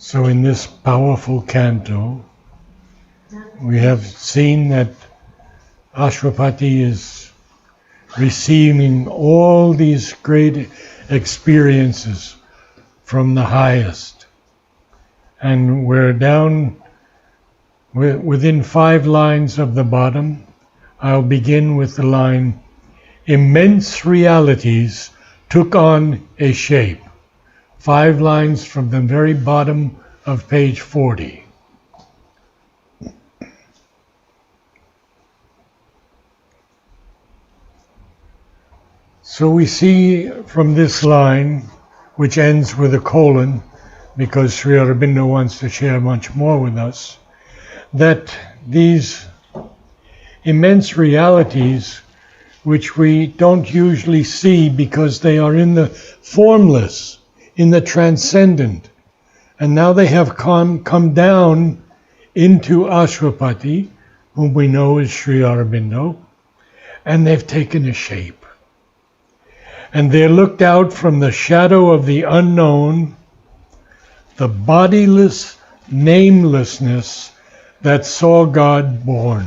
So in this powerful canto, we have seen that Ashwapati is receiving all these great experiences from the highest. And we're down within 5 lines of the bottom. I'll begin with the line, immense realities took on a shape. 5 lines from the very bottom of page 40. So we see from this line, which ends with a colon, because Sri Aurobindo wants to share much more with us, that these immense realities, which we don't usually see because they are in the formless, in the transcendent, and now they have come down into Ashwapati, whom we know as Sri Aurobindo, and they've taken a shape. And they're looked out from the shadow of the unknown, the bodiless namelessness that saw God born.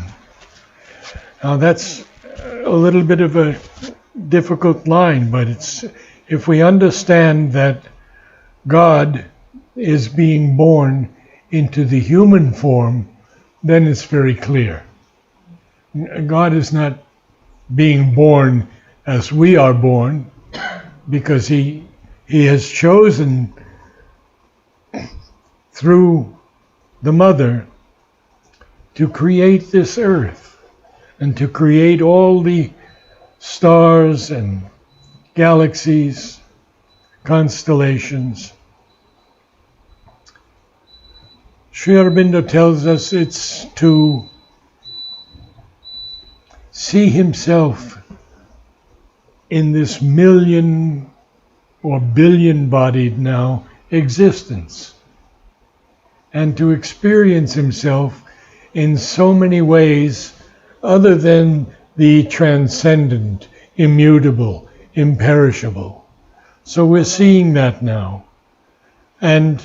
Now that's a little bit of a difficult line, but it's, if we understand that God is being born into the human form, then it's very clear. God is not being born as we are born, because he has chosen through the mother to create this earth and to create all the stars and galaxies, constellations. Sri Aurobindo tells us it's to see himself in this million or billion-bodied now existence, and to experience himself in so many ways other than the transcendent, immutable, imperishable. So we're seeing that now. And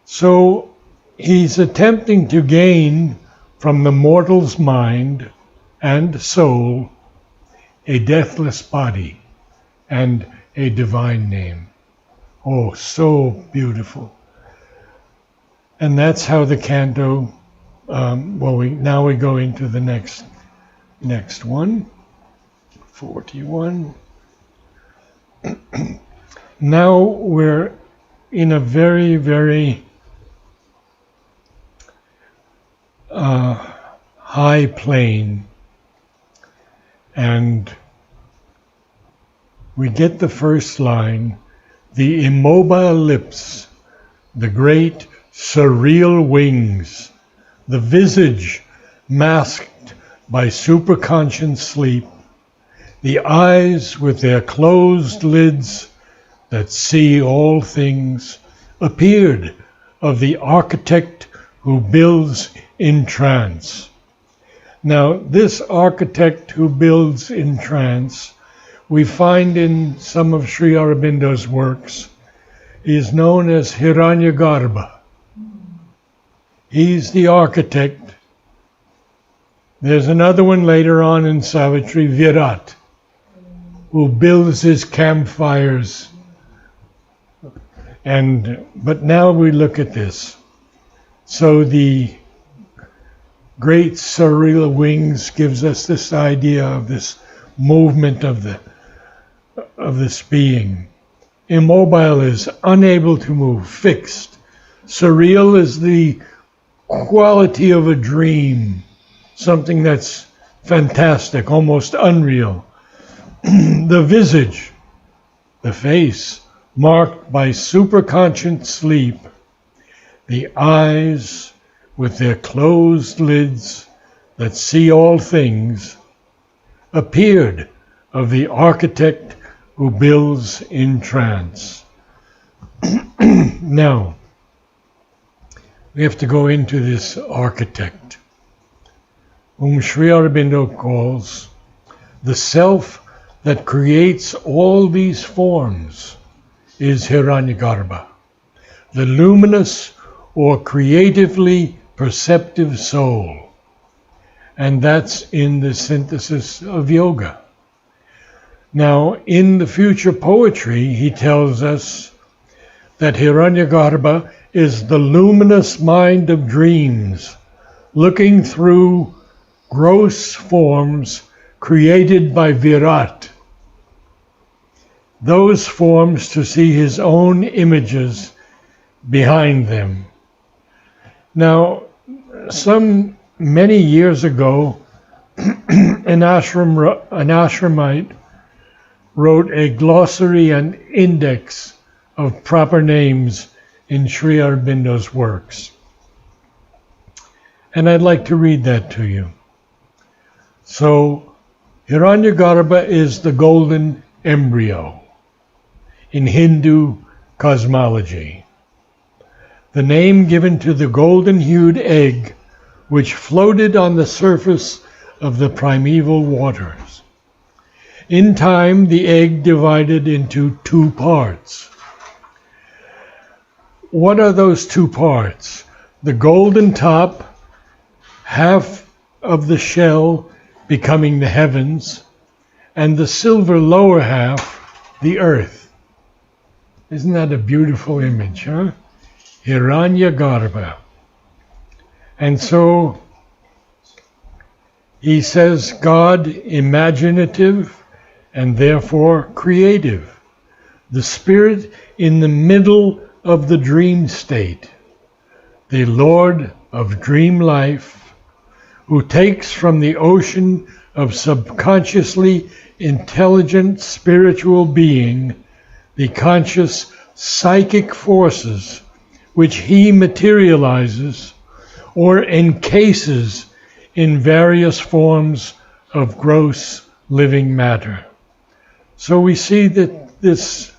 so he's attempting to gain from the mortal's mind and soul a deathless body and a divine name. Oh, so beautiful. And that's how the canto, now we go into the next one, 41. Now we're in a very, very high plane, and we get the first line, the immobile lips, the great surreal wings, the visage masked by superconscious sleep, the eyes with their closed lids that see all things, appeared of the architect who builds in trance. Now, this architect who builds in trance, we find in some of Sri Aurobindo's works, is known as Hiranyagarbha. He's the architect. There's another one later on in Savitri, Virat, who builds his campfires. But now we look at this. So the great surreal wings gives us this idea of this movement of this being. Immobile is unable to move, fixed. Surreal is the quality of a dream, something that's fantastic, almost unreal. The visage, the face, marked by superconscious sleep. The eyes with their closed lids that see all things, appeared of the architect who builds in trance. Now, we have to go into this architect, whom Sri Aurobindo calls the self that creates all these forms, is Hiranyagarbha. the luminous or creatively perceptive soul. And that's in the synthesis of yoga. Now, in the future poetry, he tells us that Hiranyagarbha is the luminous mind of dreams, looking through gross forms created by Virat, those forms to see his own images behind them. Now, many years ago, an ashramite wrote a glossary and index of proper names in Sri Aurobindo's works. And I'd like to read that to you. So, Hiranyagarbha is the golden embryo in Hindu cosmology, the name given to the golden-hued egg which floated on the surface of the primeval waters. In time, the egg divided into two parts. What are those two parts? The golden top, half of the shell becoming the heavens, and the silver lower half, the earth. Isn't that a beautiful image, huh? Hiranyagarbha. And so he says God imaginative and therefore creative, the spirit in the middle of the dream state, the Lord of dream life, who takes from the ocean of subconsciously intelligent spiritual being the conscious psychic forces which he materializes or encases in various forms of gross living matter. So we see that this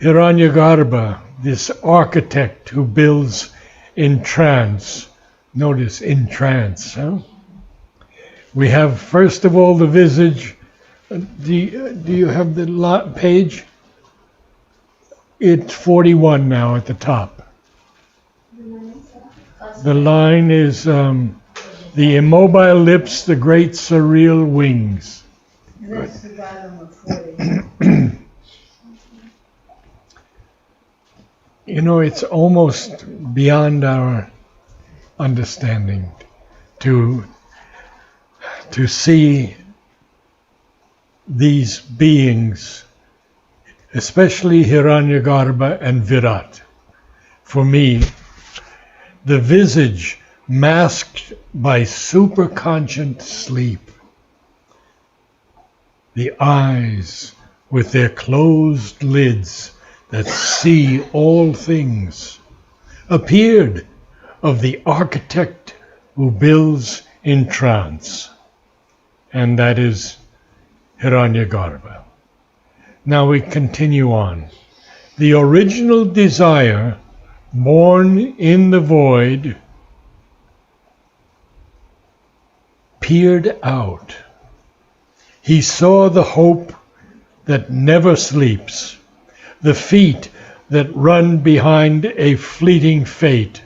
Hiranyagarbha, this architect who builds in trance, notice in trance, huh? We have first of all the visage. Do you have the page? It's 41 now at the top. The line is the immobile lips, the great surreal wings. That's the bottom of 40. You know, it's almost beyond our understanding to see these beings, especially Hiranyagarbha and Virat. For me, the visage masked by superconscious sleep, the eyes with their closed lids that see all things, appeared of the architect who builds in trance, and that is Hiranyagarbha. Now we continue on. The original desire, born in the void, peered out. He saw the hope that never sleeps, the feet that run behind a fleeting fate,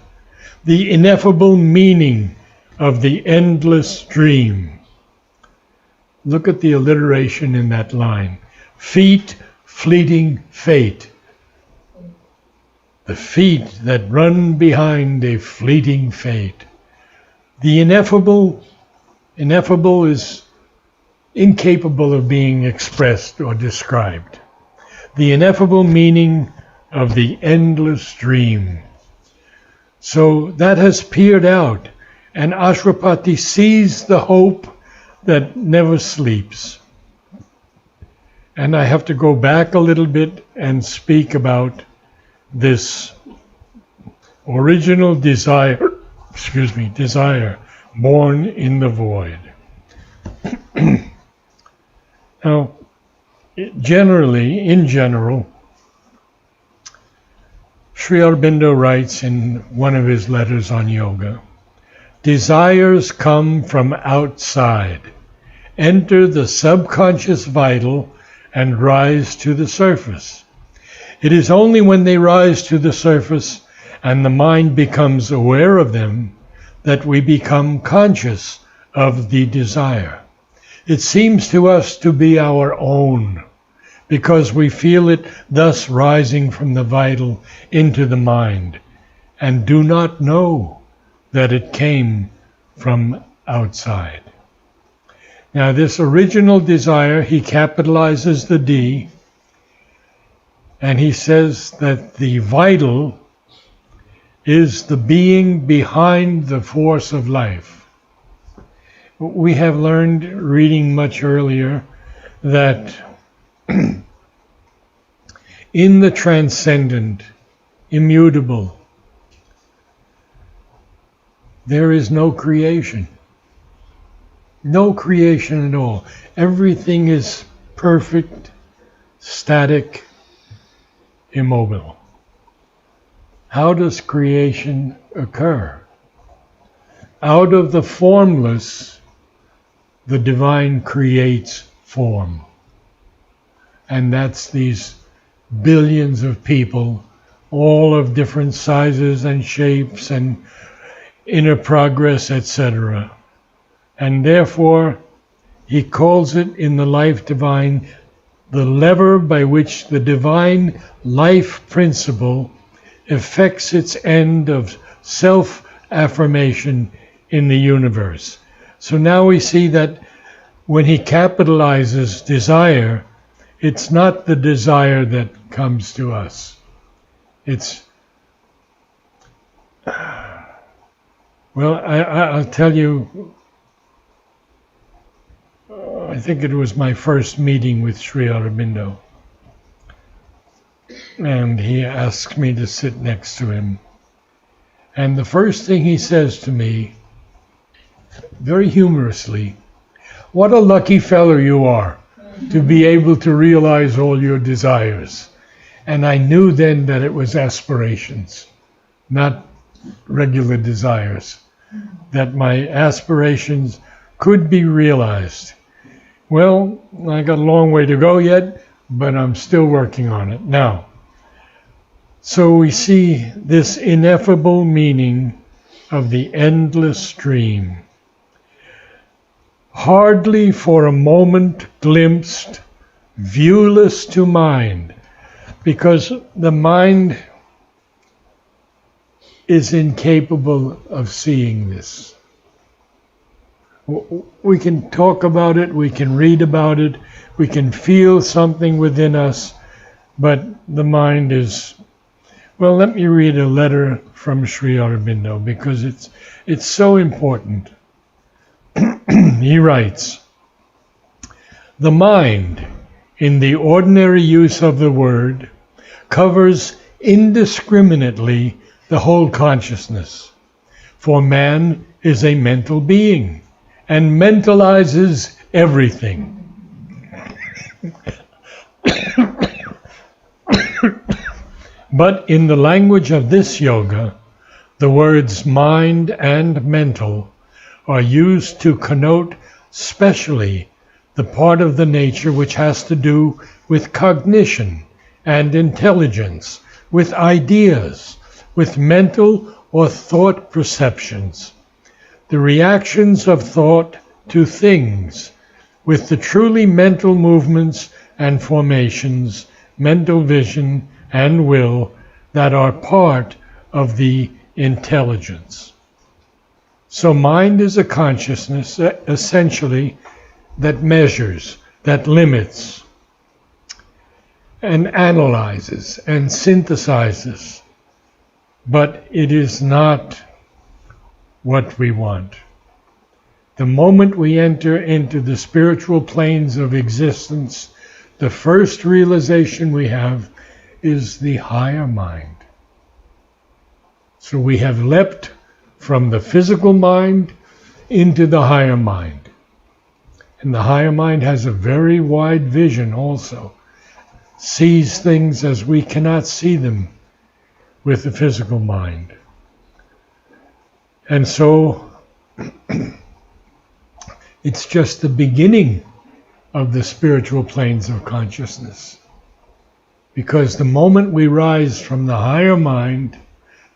the ineffable meaning of the endless dream. Look at the alliteration in that line. Feet, fleeting fate. The feet that run behind a fleeting fate. The ineffable is incapable of being expressed or described. The ineffable meaning of the endless dream. So that has peered out, and Ashwapati sees the hope that never sleeps. And I have to go back a little bit and speak about this original desire born in the void. Now, in general, Sri Aurobindo writes in one of his letters on yoga, desires come from outside, enter the subconscious vital, and rise to the surface. It is only when they rise to the surface and the mind becomes aware of them that we become conscious of the desire. It seems to us to be our own, because we feel it thus rising from the vital into the mind, and do not know that it came from outside. Now this original desire, he capitalizes the D, and he says that the vital is the being behind the force of life. We have learned, reading much earlier, that in the transcendent, immutable, there is no creation. No creation at all. Everything is perfect, static, immobile. How does creation occur? Out of the formless, the divine creates form. And that's these billions of people, all of different sizes and shapes and inner progress, etc. And therefore, he calls it in the life divine the lever by which the divine life principle effects its end of self-affirmation in the universe. So now we see that when he capitalizes desire, it's not the desire that comes to us. It's, well, I'll tell you, I think it was my first meeting with Sri Aurobindo. And he asked me to sit next to him. And the first thing he says to me, very humorously, "What a lucky fellow you are to be able to realize all your desires." And I knew then that it was aspirations, not regular desires, that my aspirations could be realized. Well, I got a long way to go yet, but I'm still working on it now. So we see this ineffable meaning of the endless stream. Hardly for a moment glimpsed, viewless to mind, because the mind is incapable of seeing this. We can talk about it, we can read about it, we can feel something within us, but the mind is... Well, let me read a letter from Sri Aurobindo because it's so important. He writes, "The mind, in the ordinary use of the word, covers indiscriminately the whole consciousness, for man is a mental being and mentalizes everything. But in the language of this yoga, the words mind and mental are used to connote specially the part of the nature which has to do with cognition and intelligence, with ideas, with mental or thought perceptions, the reactions of thought to things, with the truly mental movements and formations, mental vision and will that are part of the intelligence." So mind is a consciousness, essentially, that measures, that limits, and analyzes and synthesizes, but it is not what we want. The moment we enter into the spiritual planes of existence, the first realization we have is the higher mind. So we have leapt from the physical mind into the higher mind. And the higher mind has a very wide vision also, sees things as we cannot see them with the physical mind. And so it's just the beginning of the spiritual planes of consciousness. Because the moment we rise from the higher mind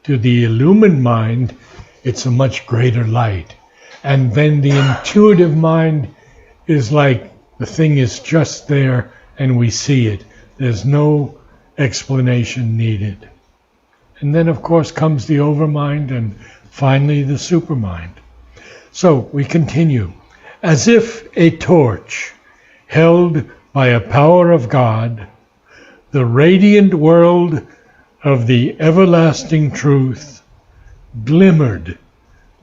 to the illumined mind, it's a much greater light. And then the intuitive mind is like the thing is just there and we see it. There's no explanation needed. And then of course comes the overmind and finally the supermind. So we continue. As if a torch held by a power of God, the radiant world of the everlasting truth glimmered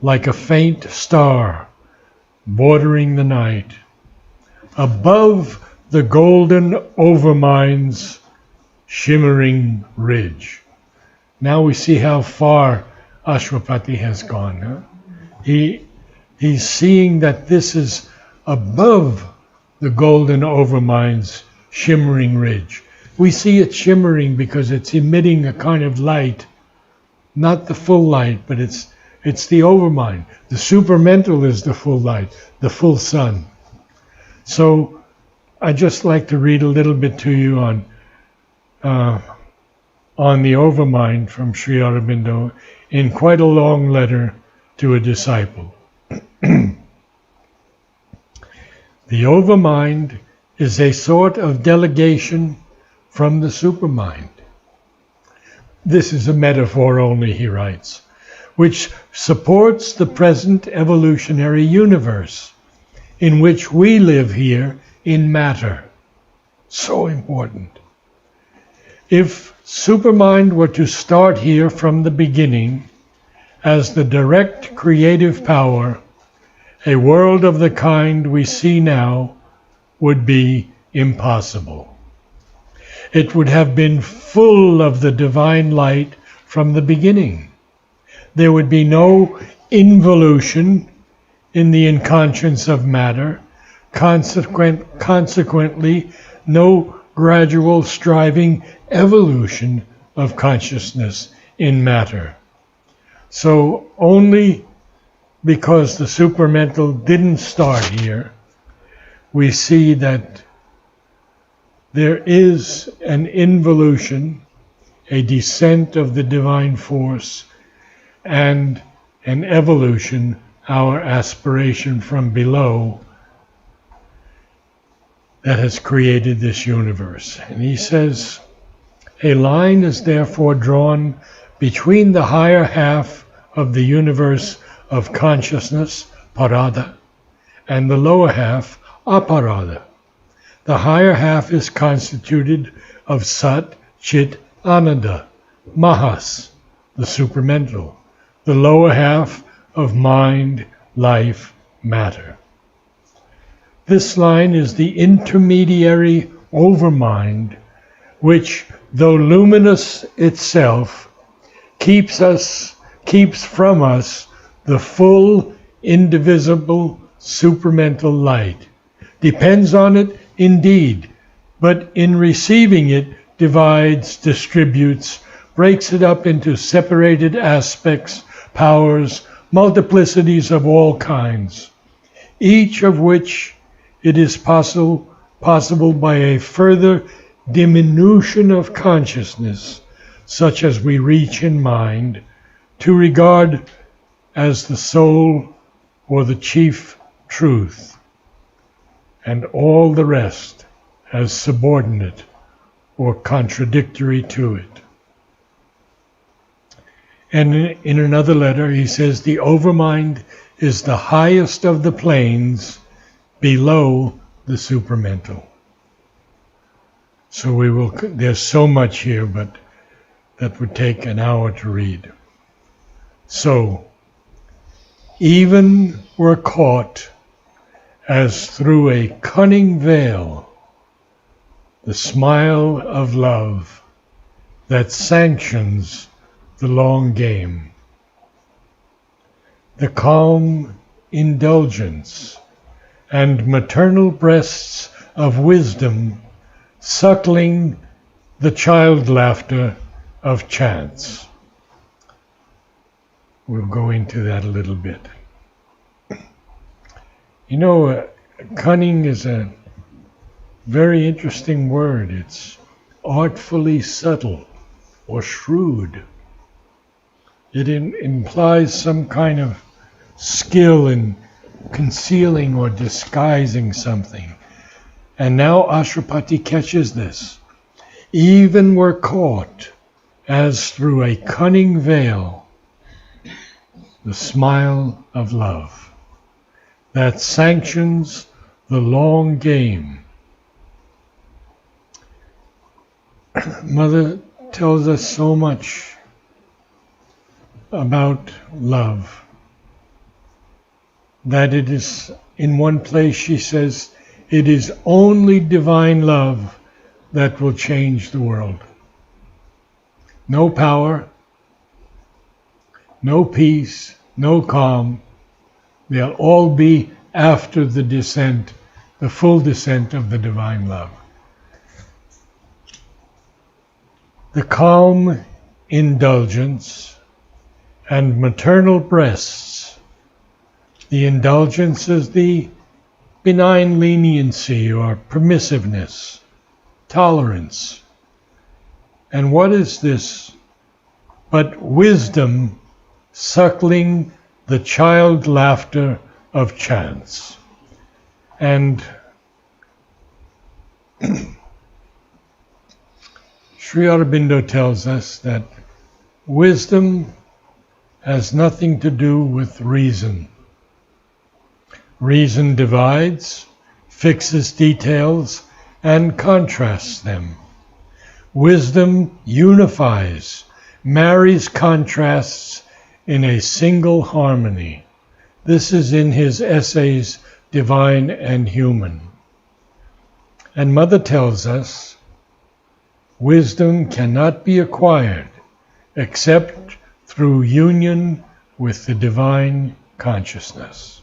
like a faint star bordering the night, above the golden overmind's shimmering ridge. Now we see how far Ashwapati has gone. Huh? He's seeing that this is above the golden overmind's shimmering ridge. We see it shimmering because it's emitting a kind of light, not the full light, but it's the overmind. The supermental is the full light, the full sun. So I'd just like to read a little bit to you on the overmind from Sri Aurobindo in quite a long letter to a disciple. The overmind is a sort of delegation from the supermind. This is a metaphor only, he writes, which supports the present evolutionary universe in which we live here in matter. So important. If supermind were to start here from the beginning as the direct creative power, a world of the kind we see now would be impossible. It would have been full of the divine light from the beginning. There would be no involution in the inconscience of matter, consequently no gradual striving evolution of consciousness in matter. So only because the supermental didn't start here, we see that there is an involution, a descent of the divine force, and an evolution, our aspiration from below, that has created this universe. And he says, a line is therefore drawn between the higher half of the universe of consciousness, parada, and the lower half, aparada. The higher half is constituted of Sat, Chit, Ananda, Mahas, the supermental. The lower half of mind, life, matter. This line is the intermediary overmind, which, though luminous itself, keeps from us the full, indivisible, supermental light. Depends on it, indeed, but in receiving it, divides, distributes, breaks it up into separated aspects, powers, multiplicities of all kinds, each of which it is possible by a further diminution of consciousness, such as we reach in mind, to regard as the soul or the chief truth, and all the rest as subordinate or contradictory to it. And in another letter he says, the overmind is the highest of the planes below the supermental. So there's so much here, but that would take an hour to read. So, even were caught as through a cunning veil, the smile of love that sanctions the long game, the calm indulgence and maternal breasts of wisdom suckling the child laughter of chance. We'll go into that a little bit. You know, cunning is a very interesting word. It's artfully subtle or shrewd. It implies some kind of skill in concealing or disguising something. And now Ashwapati catches this. Even were caught as through a cunning veil, the smile of love that sanctions the long game. Mother tells us so much about love that it is, in one place she says, it is only divine love that will change the world. No power, no peace, no calm. They'll all be after the descent, the full descent of the divine love. The calm indulgence and maternal breasts. The indulgence is the benign leniency or permissiveness, tolerance. And what is this but wisdom suckling the child laughter of chance? And Sri Aurobindo tells us that wisdom has nothing to do with reason. Reason divides, fixes details, and contrasts them. Wisdom unifies, marries contrasts in a single harmony. This is in his essays, Divine and Human. And Mother tells us, wisdom cannot be acquired except through union with the divine consciousness.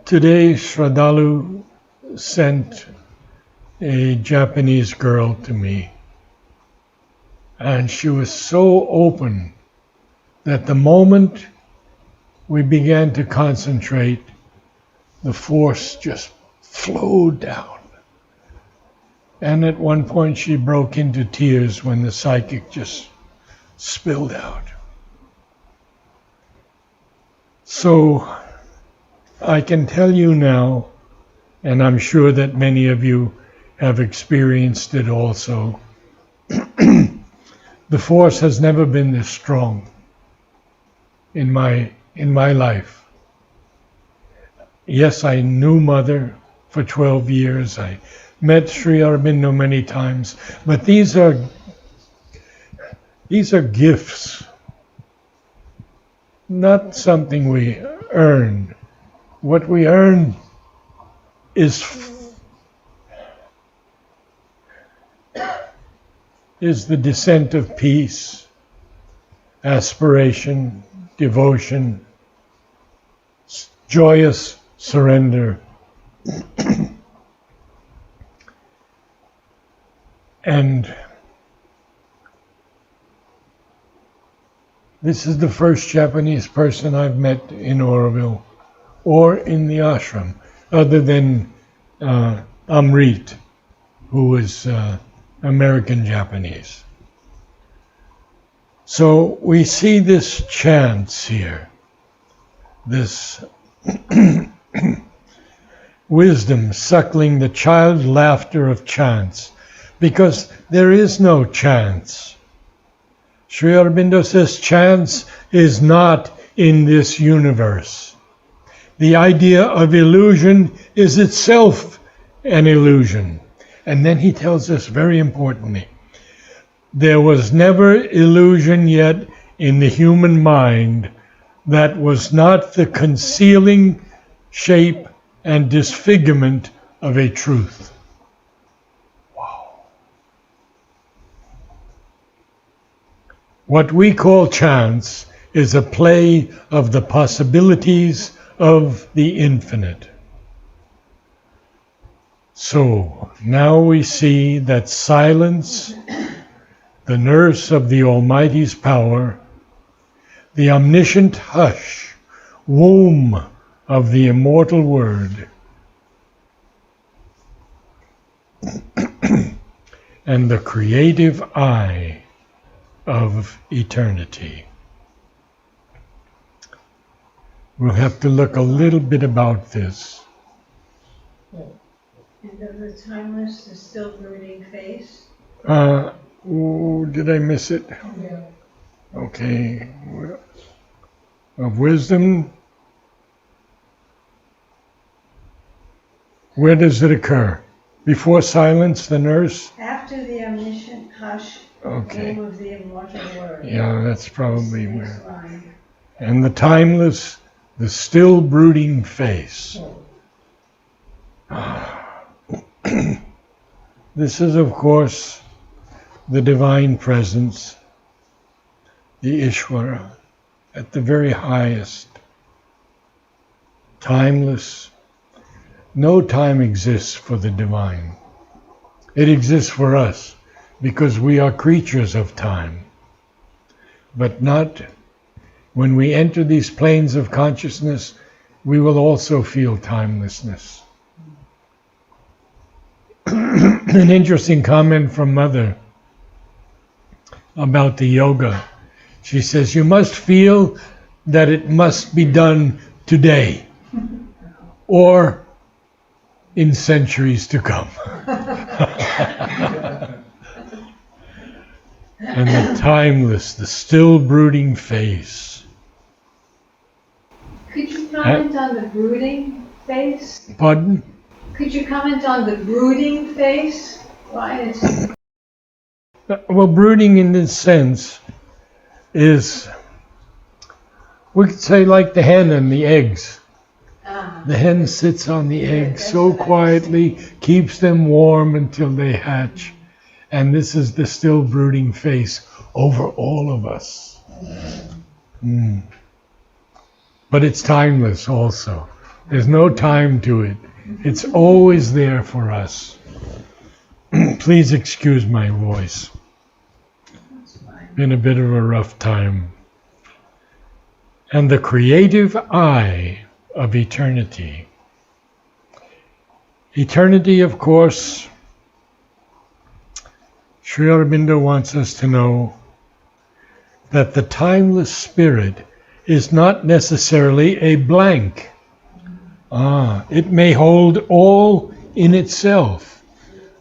Today, Shraddhalu sent a Japanese girl to me, and she was so open that the moment we began to concentrate, the force just flowed down. And at one point she broke into tears when the psychic just spilled out. So I can tell you now, and I'm sure that many of you have experienced it also, the force has never been this strong in my life. Yes, I knew Mother for 12 years. I met Sri Aurobindo many times, but these are gifts, not something we earn. What we earn is the descent of peace, aspiration, devotion, joyous surrender. And this is the first Japanese person I've met in Oroville or in the ashram, other than Amrit, who was American Japanese. So we see this chance here, this wisdom suckling the child laughter of chance, because there is no chance. Sri Aurobindo says chance is not in this universe. The idea of illusion is itself an illusion. And then he tells us very importantly, there was never illusion yet in the human mind that was not the concealing shape and disfigurement of a truth. Wow. What we call chance is a play of the possibilities of the infinite. So now we see that silence, the nurse of the Almighty's power, the omniscient hush, womb of the immortal Word and the creative eye of eternity. We'll have to look a little bit about this. And of the timeless, the still brooding face. Did I miss it? Yeah. Okay. Of wisdom. Where does it occur? Before silence, the nurse? After the omniscient hush, Okay. name of the immortal Word. Yeah, that's probably This where. line. And the timeless, the still brooding face. This is, of course, the divine presence, the Ishvara, at the very highest. Timeless. No time exists for the divine. It exists for us because we are creatures of time. But not when we enter these planes of consciousness, we will also feel timelessness. An interesting comment from Mother about the yoga. She says, you must feel that it must be done today or in centuries to come. And the timeless, the still brooding face. Could you comment on the brooding face? Pardon? Could you comment on the brooding face? Why is Well, brooding in this sense is, we could say, like the hen and the eggs. The hen sits on the eggs so quietly, keeps them warm until they hatch. And this is the still brooding face over all of us. But it's timeless also. There's no time to it. It's always there for us. Please excuse my voice. Been a bit of a rough time. And the creative eye of eternity. Eternity, of course, Sri Aurobindo wants us to know that the timeless spirit is not necessarily a blank. It may hold all in itself,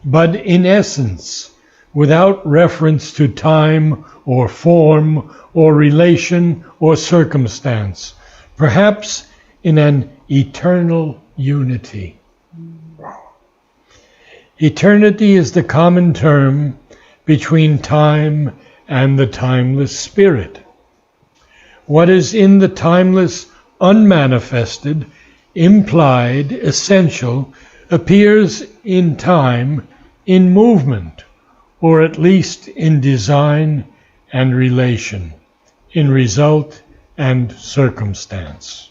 but in essence, without reference to time or form or relation or circumstance, perhaps in an eternal unity. Eternity is the common term between time and the timeless spirit. What is in the timeless, unmanifested, implied, essential, appears in time, in movement, or at least in design and relation, in result and circumstance.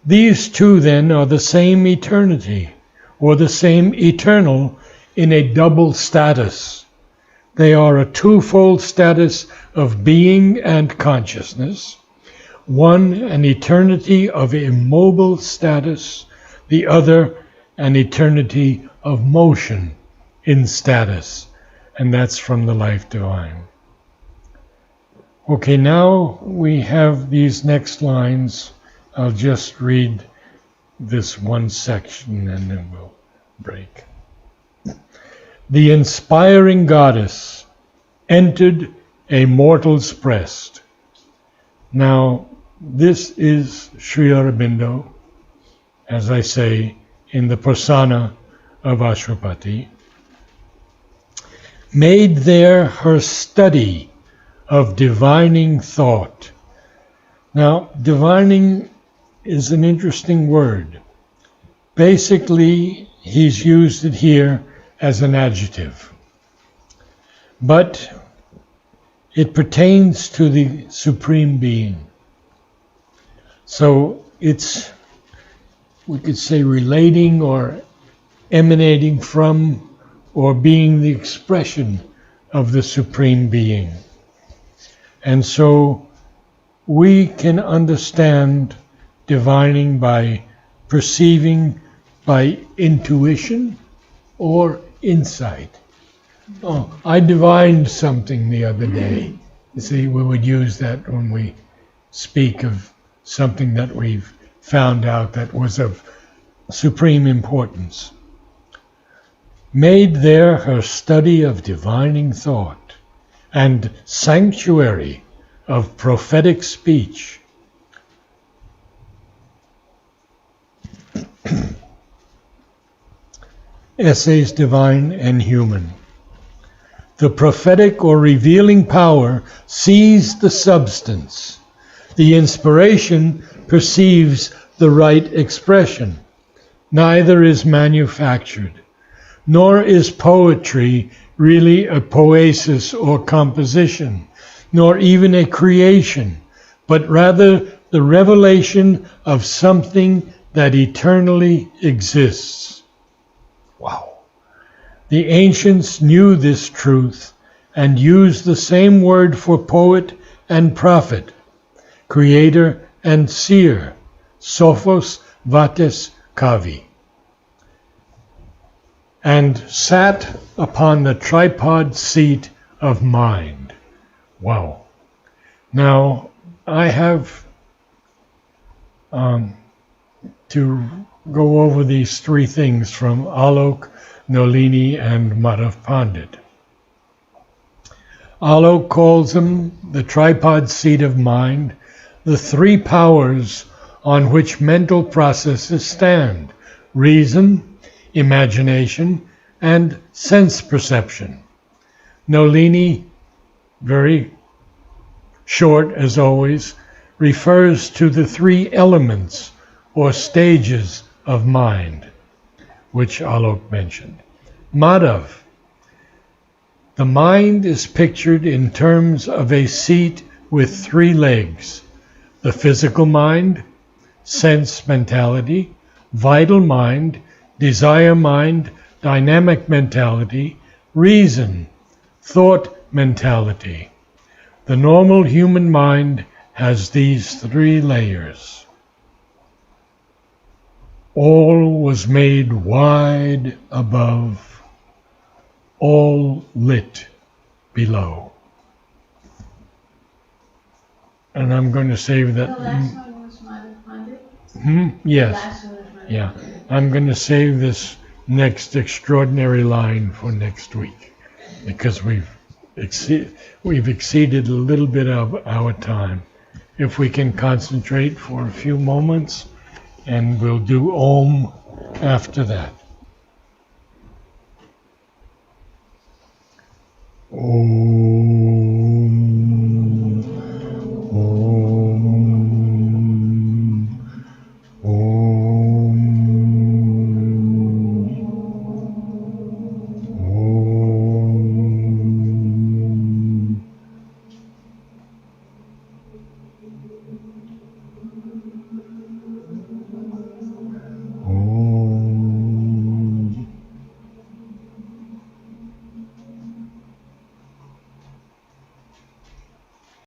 These two, then, are the same eternity, or the same eternal in a double status. They are a twofold status of being and consciousness. One, an eternity of immobile status. The other, an eternity of motion in status. And that's from the Life Divine. Okay, now we have these next lines. I'll just read this one section and then we'll break. The inspiring goddess entered a mortal's breast. Now, this is Sri Aurobindo, as I say, in the persona of Ashwapati, made there her study of divining thought. Now, divining is an interesting word. Basically, he's used it here as an adjective. But it pertains to the Supreme Being. So it's, we could say, relating or emanating from or being the expression of the Supreme Being. And so we can understand divining by perceiving by intuition or insight? Oh, I divined something the other day. You see, we would use that when we speak of something that we've found out that was of supreme importance. Made there her study of divining thought and sanctuary of prophetic speech. Essays Divine and Human. The prophetic or revealing power sees the substance. The inspiration perceives the right expression. Neither is manufactured, nor is poetry really a poesis or composition, nor even a creation, but rather the revelation of something that eternally exists. Wow. The ancients knew this truth and used the same word for poet and prophet, creator and seer, sophos, vates, kavi, and sat upon the tripod seat of mind. Wow. Now, I have to go over these three things from Alok, Nolini, and Madhav Pandit. Alok calls them the tripod seat of mind, the three powers on which mental processes stand: reason, imagination, and sense perception. Nolini, very short as always, refers to the three elements or stages of mind, which Alok mentioned. Madhav, the mind is pictured in terms of a seat with three legs: the physical mind, sense mentality; vital mind, desire mind, dynamic mentality; reason, thought mentality. The normal human mind has these three layers. All was made wide above, all lit below. And I'm going to save that. The last one was Madhav Pandit? Yes. The last one was Madhav Yeah. Pandit. I'm going to save this next extraordinary line for next week, because we've exceeded a little bit of our time. If we can concentrate for a few moments, and we'll do Om after that. Om.